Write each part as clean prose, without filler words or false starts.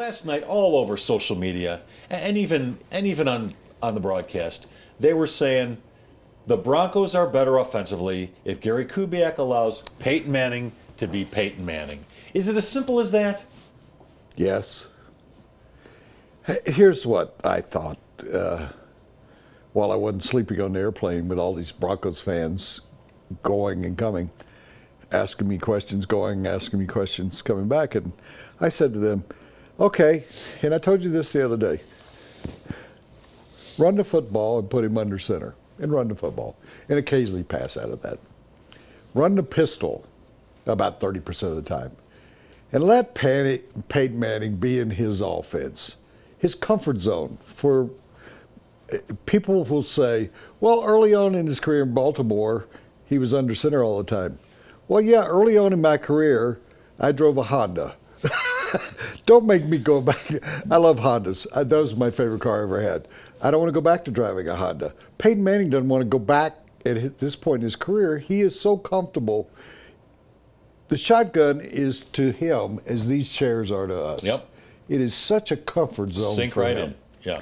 last night, all over social media, and even on the broadcast, they were saying the Broncos are better offensively if Gary Kubiak allows Peyton Manning to be Peyton Manning. Is it as simple as that? Yes. Here's what I thought while I wasn't sleeping on the airplane with all these Broncos fans going and coming, asking me questions, going, asking me questions, coming back. And I said to them, okay, and I told you this the other day, run the football and put him under center, and run the football, and occasionally pass out of that. Run the pistol about 30% of the time, and let Peyton Manning be in his offense, his comfort zone. For people will say, well, early on in his career in Baltimore, he was under center all the time. Well, yeah, early on in my career, I drove a Honda. Don't make me go back. I love Hondas. That was my favorite car I ever had. I don't want to go back to driving a Honda. Peyton Manning doesn't want to go back at this point in his career. He is so comfortable. The shotgun is to him as these chairs are to us. Yep. It is such a comfort zone Sink for right him. in. Yeah.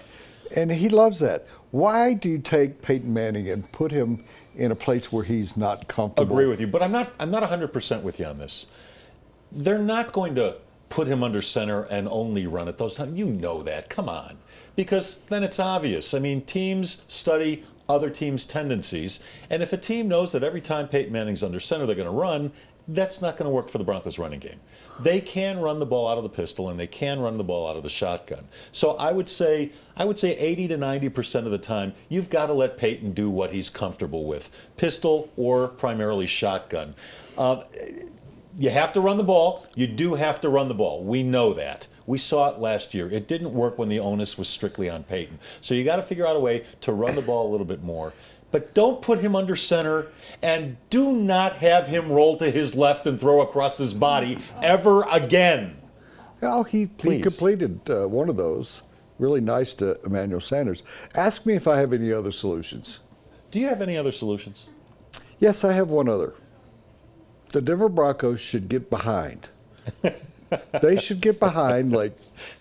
And he loves that. Why do you take Peyton Manning and put him in a place where he's not comfortable? Agree with you, but I'm not 100% with you on this. They're not going to put him under center and only run at those times. You know that. Come on. Because then it's obvious. I mean, teams study other teams' tendencies, and if a team knows that every time Peyton Manning's under center they're going to run, that's not going to work for the Broncos running game. They can run the ball out of the pistol and they can run the ball out of the shotgun. So I would say 80 to 90% of the time you've got to let Peyton do what he's comfortable with, pistol or primarily shotgun. You have to run the ball. You do have to run the ball. We know that. We saw it last year. It didn't work when the onus was strictly on Peyton. So you got to figure out a way to run the ball a little bit more. But don't put him under center, and do not have him roll to his left and throw across his body ever again. Well, he completed one of those. Really nice to Emmanuel Sanders. Ask me if I have any other solutions. Do you have any other solutions? Yes, I have one other. The Denver Broncos should get behind. They should get behind like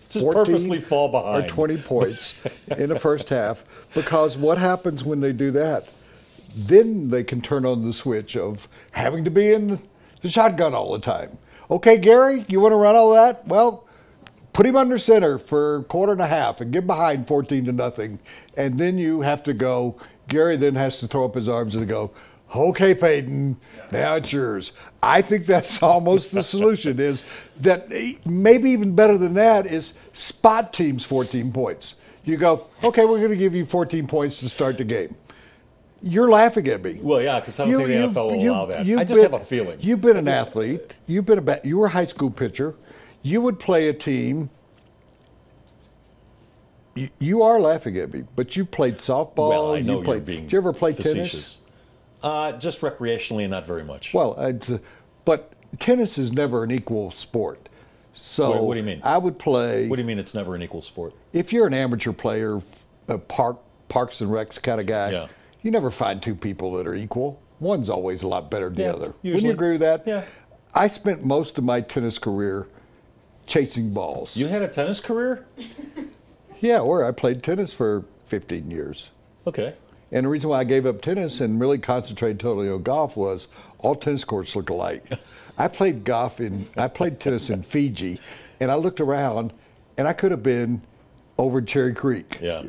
just 14 purposely fall behind or 20 points in the first half, because what happens when they do that? Then they can turn on the switch of having to be in the shotgun all the time. Okay, Gary, you want to run all that? Well, put him under center for a quarter and a half and get behind 14-0, and then you have to go. Gary then has to throw up his arms and go, okay, Peyton, now it's yours. I think that's almost the solution, is that maybe even better than that is spot teams 14 points. You go, okay, we're going to give you 14 points to start the game. You're laughing at me. Well, yeah, because I don't think the NFL will allow that. I just have a feeling. You've been an athlete. You were a high school pitcher. You would play a team. You are laughing at me, but you played softball. Well, I know you're being Did you ever play facetious. Tennis? Just recreationally and not very much. Well, but tennis is never an equal sport. So what do you mean? I would play. What do you mean it's never an equal sport? If you're an amateur player, a Parks and Recs kind of guy, you never find two people that are equal. One's always a lot better than the other. Usually. Wouldn't you agree with that? Yeah. I spent most of my tennis career chasing balls. You had a tennis career? Yeah, or I played tennis for 15 years. Okay. And the reason why I gave up tennis and really concentrated totally on golf was all tennis courts look alike. I played tennis in Fiji, and I looked around, and I could have been over Cherry Creek. Yeah.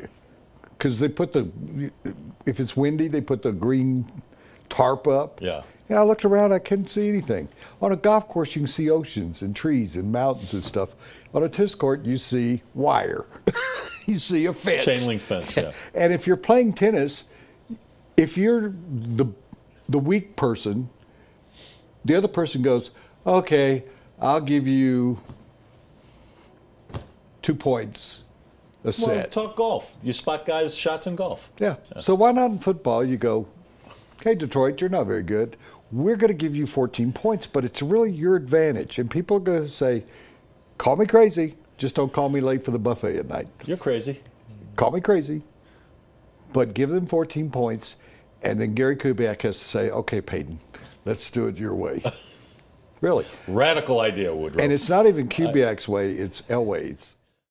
Because they put if it's windy, they put the green tarp up. Yeah. And I looked around, I couldn't see anything. On a golf course, you can see oceans and trees and mountains and stuff. On a tennis court, you see wire. You see a fence. Chain link fence, yeah. And if you're playing tennis, if you're the weak person, the other person goes, okay, I'll give you 2 points a set. Well, talk golf. You spot guys' shots in golf. Yeah. So why not in football? You go, hey, Detroit, you're not very good. We're going to give you 14 points, but it's really your advantage. And people are going to say, call me crazy. Just don't call me late for the buffet at night. You're crazy. Call me crazy. But give them 14 points, and then Gary Kubiak has to say, okay, Peyton, let's do it your way. Really. Radical idea, Woodrow. And it's not even Kubiak's way, it's Elway's.